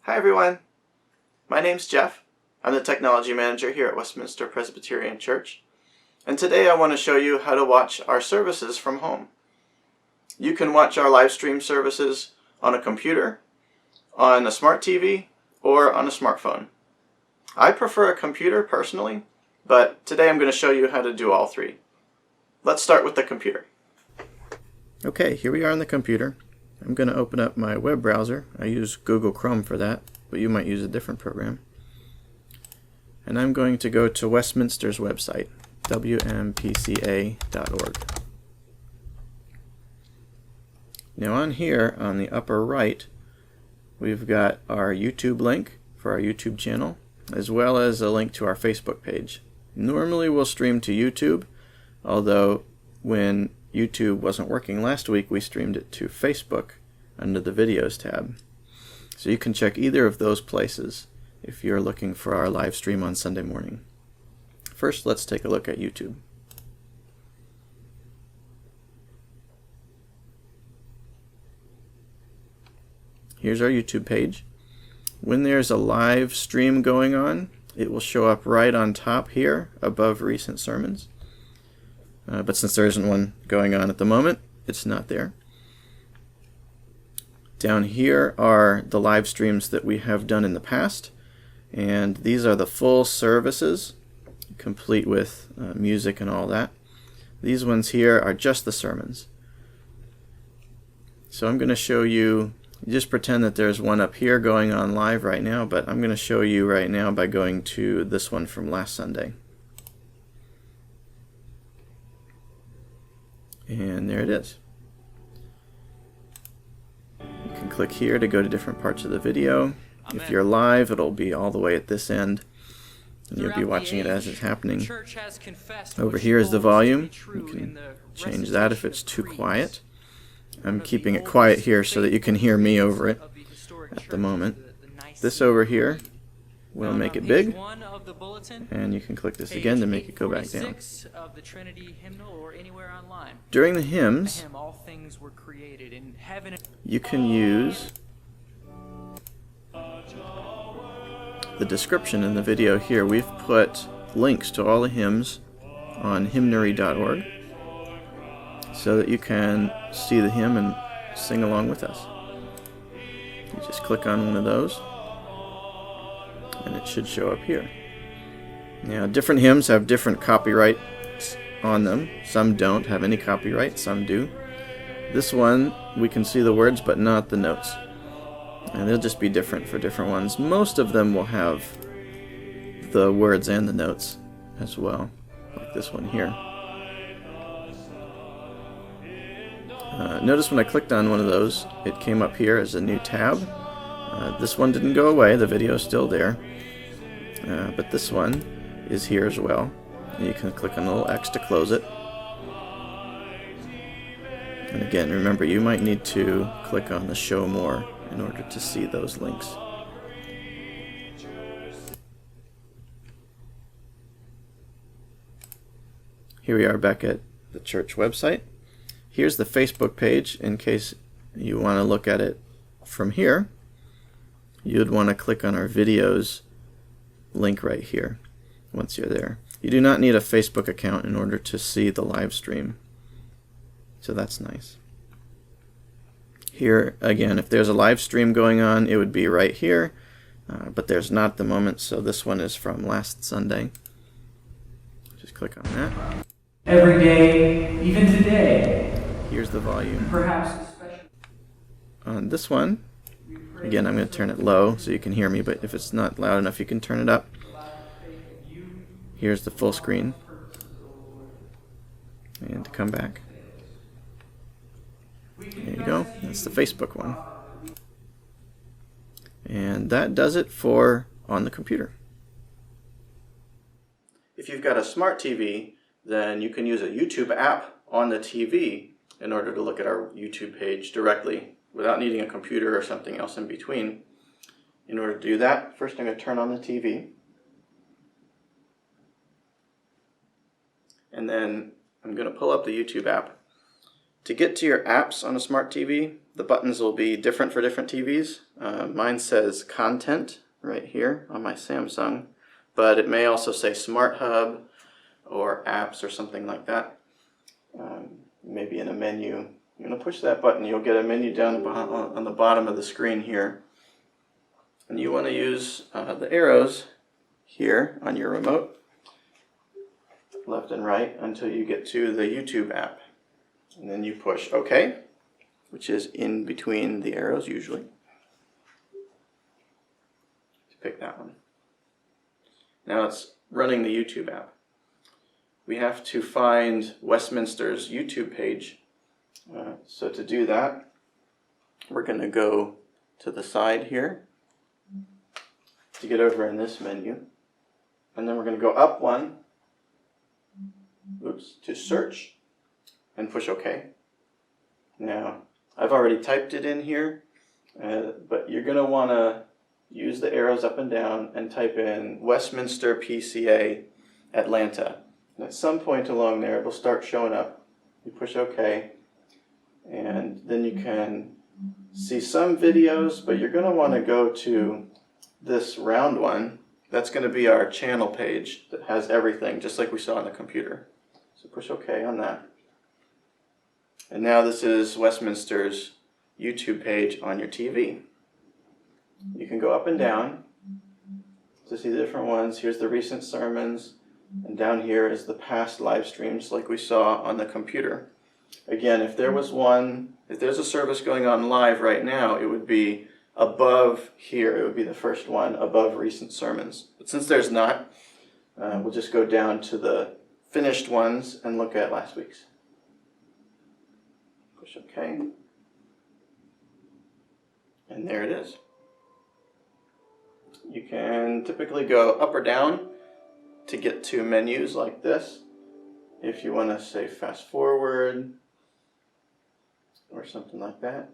Hi everyone, my name's Jeff. I'm the Technology Manager here at Westminster Presbyterian Church, and today I want to show you how to watch our services from home. You can watch our live stream services on a computer, on a smart TV, or on a smartphone. I prefer a computer personally, but today I'm going to show you how to do all three. Let's start with the computer. Okay, here we are on the computer. I'm going to open up my web browser. I use Google Chrome for that, but you might use a different program. And I'm going to go to Westminster's website, wmpca.org. Now on here, on the upper right, we've got our YouTube link for our YouTube channel, as well as a link to our Facebook page. Normally we'll stream to YouTube, although when YouTube wasn't working last week, we streamed it to Facebook under the Videos tab. So you can check either of those places if you're looking for our live stream on Sunday morning. First, let's take a look at YouTube. Here's our YouTube page. When there's a live stream going on, it will show up right on top here above recent sermons. But since there isn't one going on at the moment, it's not there. Down here are the live streams that we have done in the past, and these are the full services, complete with music and all that. These ones here are just the sermons. So I'm going to show you, just pretend that there's one up here going on live right now, but I'm going to show you right now by going to this one from last Sunday. And there it is. You can click here to go to different parts of the video. If you're live, it'll be all the way at this end, and you'll be watching it as it's happening. Over here is the volume. You can change that if it's too quiet. I'm keeping it quiet here so that you can hear me over it at the moment. This over here will make it big, and you can click this again to make it go back down. During the hymns, you can use the description in the video here. We've put links to all the hymns on hymnary.org so that you can see the hymn and sing along with us. You just click on one of those, and it should show up here. Now, different hymns have different copyrights on them. Some don't have any copyright, some do. This one, we can see the words but not the notes. And they'll just be different for different ones. Most of them will have the words and the notes as well, like this one here. Notice when I clicked on one of those, it came up here as a new tab. This one didn't go away, the video is still there. But this one is here as well. And you can click on the little X to close it. And again, remember, you might need to click on the Show More in order to see those links. Here we are back at the church website. Here's the Facebook page in case you want to look at it from here. You'd want to click on our videos link right here once you're there. You do not need a Facebook account in order to see the live stream, so that's nice. Here again, if there's a live stream going on, it would be right here, but there's not at the moment, so this one is from last Sunday. Just click on that. Every day, even today. Here's the volume. Perhaps especially on this one, again, I'm going to turn it low so you can hear me, but if it's not loud enough, you can turn it up. Here's the full screen. And to come back. There you go. That's the Facebook one. And that does it for on the computer. If you've got a smart TV, then you can use a YouTube app on the TV in order to look at our YouTube page directly without needing a computer or something else in between. In order to do that, first I'm going to turn on the TV. And then I'm going to pull up the YouTube app To get to your apps on a smart TV, the buttons will be different for different TVs. Mine says Content right here on my Samsung, but it may also say Smart Hub or Apps or something like that. Maybe in a menu. You're going to push that button, you'll get a menu down on the bottom of the screen here. And you want to use the arrows here on your remote, left and right, until you get to the YouTube app. And then you push OK, which is in between the arrows usually. To pick that one. Now it's running the YouTube app. We have to find Westminster's YouTube page. So to do that, we're going to go to the side here to get over in this menu. And then we're going to go up one, to search, and push OK. Now, I've already typed it in here, but you're going to want to use the arrows up and down and type in Westminster PCA Atlanta. And at some point along there, it will start showing up. You push OK, and then you can see some videos, but you're going to want to go to this round one. That's going to be our channel page that has everything, just like we saw on the computer. So push OK on that. And now this is Westminster's YouTube page on your TV. You can go up and down to see the different ones. Here's the recent sermons, and down here is the past live streams like we saw on the computer. Again, if there's a service going on live right now, it would be above here. It would be the first one above recent sermons. But since there's not, we'll just go down to the finished ones and look at last week's. Push OK. And there it is. You can typically go up or down to get to menus like this. If you want to say fast forward or something like that.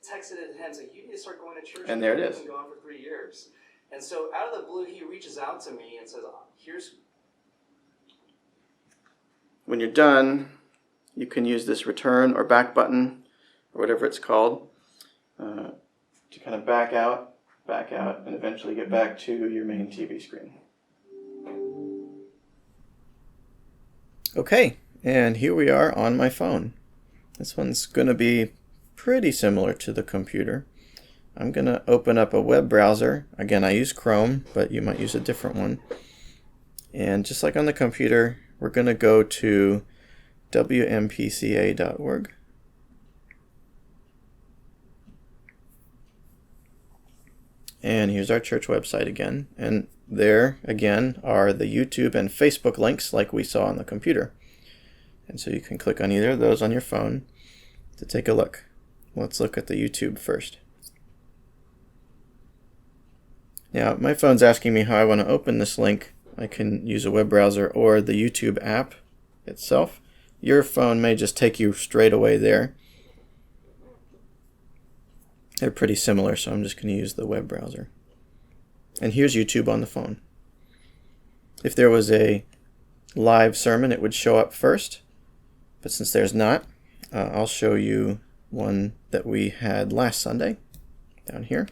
Texted at him, like, you need to start going to church. And there it is. I've been gone for 3 years. And so out of the blue, he reaches out to me and says, here's... When you're done, you can use this return or back button, or whatever it's called, to kind of back out, and eventually get back to your main TV screen. Okay, and here we are on my phone. This one's going to be pretty similar to the computer. I'm going to open up a web browser. Again, I use Chrome, but you might use a different one. And just like on the computer, we're going to go to wmpca.org. And here's our church website again. And there, again, are the YouTube and Facebook links like we saw on the computer. And so you can click on either of those on your phone to take a look. Let's look at the YouTube first. Now, my phone's asking me how I want to open this link. I can use a web browser or the YouTube app itself. Your phone may just take you straight away there. They're pretty similar, so I'm just going to use the web browser. And here's YouTube on the phone. If there was a live sermon, it would show up first. But since there's not, I'll show you one that we had last Sunday down here.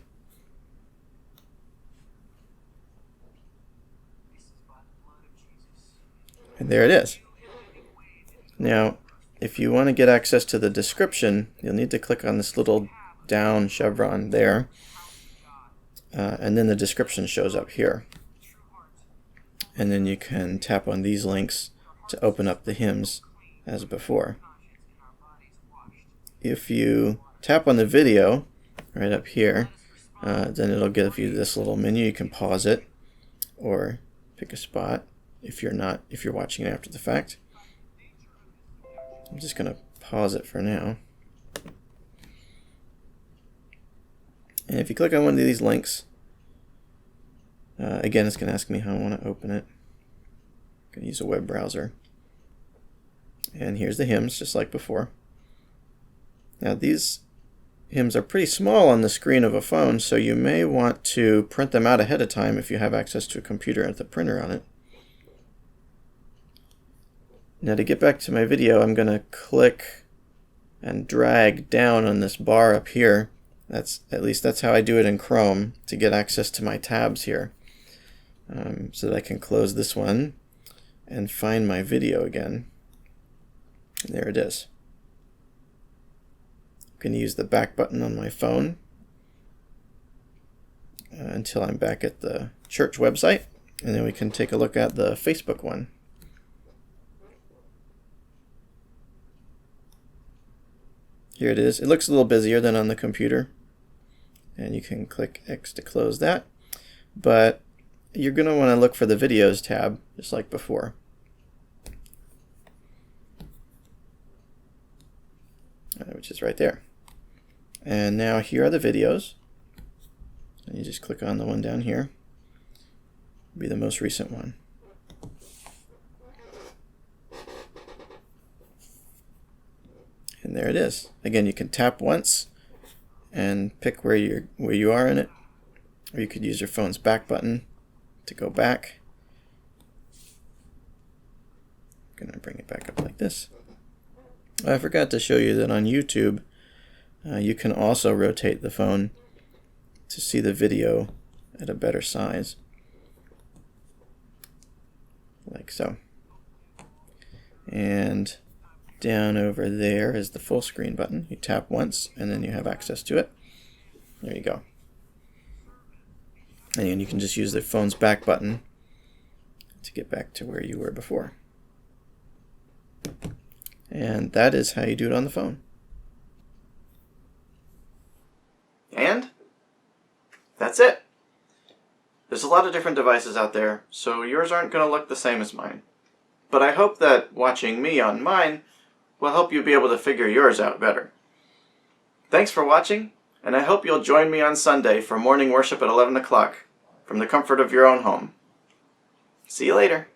And there it is. Now, if you want to get access to the description, you'll need to click on this little down chevron there, and then the description shows up here. And then you can tap on these links to open up the hymns as before. If you tap on the video right up here, then it'll give you this little menu. You can pause it or pick a spot if you're watching it after the fact. I'm just going to pause it for now. And if you click on one of these links, again, it's going to ask me how I want to open it. I'm going to use a web browser. And here's the hymns, just like before. Now, these hymns are pretty small on the screen of a phone, so you may want to print them out ahead of time if you have access to a computer and the printer on it. Now, to get back to my video, I'm going to click and drag down on this bar up here. At least that's how I do it in Chrome to get access to my tabs here. So that I can close this one and find my video again. And there it is. I'm going to use the back button on my phone until I'm back at the church website, and then we can take a look at the Facebook one. Here it is. It looks a little busier than on the computer, and you can click X to close that, but you're going to want to look for the videos tab just like before. Which is right there. And now here are the videos. And you just click on the one down here. It'll be the most recent one. And there it is. Again, you can tap once and pick where you are in it, or you could use your phone's back button to go back. I'm gonna bring it back up like this. I forgot to show you that on YouTube, you can also rotate the phone to see the video at a better size, like so. And down over there is the full screen button. You tap once and then you have access to it. There you go. And you can just use the phone's back button to get back to where you were before. And that is how you do it on the phone. And that's it. There's a lot of different devices out there, so yours aren't going to look the same as mine. But I hope that watching me on mine will help you be able to figure yours out better. Thanks for watching, and I hope you'll join me on Sunday for morning worship at 11 o'clock from the comfort of your own home. See you later.